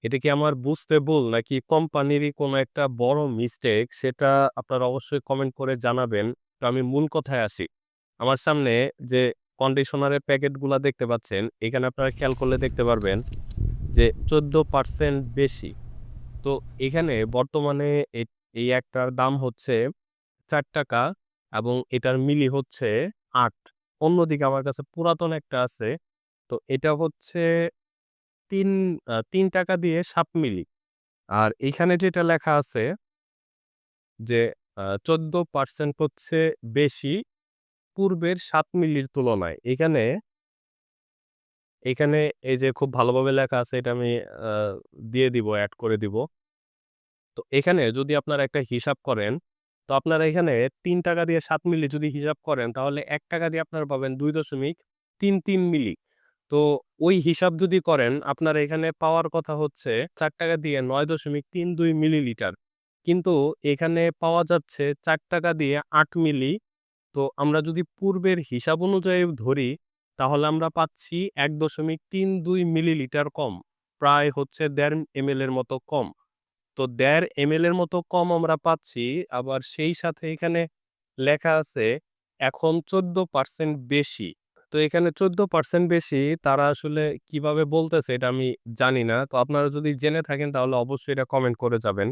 এটা কি আমার বুঝতে ভুল নাকি কোম্পানিরই কোনো একটা বড় মিস্টেক সেটা আপনারা অবশ্যই কমেন্ট করে জানাবেন। তো আমি মূল কথায় আসি। আমার সামনে যে কন্ডিশনারের প্যাকেটগুলা দেখতে পাচ্ছেন, এখানে আপনারা খেয়াল করলে দেখতে পারবেন যে 14% বেশি। তো এখানে বর্তমানে এ এই একটার দাম হচ্ছে ৳৪ এবং এটার মিলি হচ্ছে ৮। অন্যদিকে আমার কাছে পুরাতন একটা আছে। তো এটা হচ্ছে ৩ টাকা দিয়ে ৭ মিলি। আর এইখানে যেটা লেখা আছে যে 14% হচ্ছে বেশি পূর্বের ৭ মিলির তুলনায়। এখানে এই যে খুব ভালোভাবে লেখা আছে এটা আমি আ দিয়ে দিব, এড করে দিব। তো এখানে যদি আপনারা একটা হিসাব করেন, তো আপনারা এখানে ৳৩ দিয়ে ৭ মিলি যদি হিসাব করেন তাহলে ৳১ দিয়ে আপনারা পাবেন ২.33 মিলি। তো ওই হিসাব যদি করেন আপনারা এখানে পাওয়ার কথা হচ্ছে ৳৪ দিয়ে ৯.৩২ মিলিলিটার। কিন্তু এখানে পাওয়া যাচ্ছে ৳৪ দিয়ে ৮ মিলি। তো আমরা যদি পূর্বের হিসাব অনুযায়ী ধরি তাহলে আমরা পাচ্ছি ১.৩২ মিলিলিটার কম। প্রায় হচ্ছে ১.৫ এমএল এর মতো কম। তো ১.৫ এমএল এর মতো কম আমরা পাচ্ছি। আবার সেই সাথে এখানে লেখা আছে এখন 14% বেশি। তো এখানে 14% বেশি তারা আসলে কিভাবে বলতেছে এটা আমি জানি না। তো আপনারা যদি জেনে থাকেন তাহলে অবশ্যই এটা কমেন্ট করে যাবেন।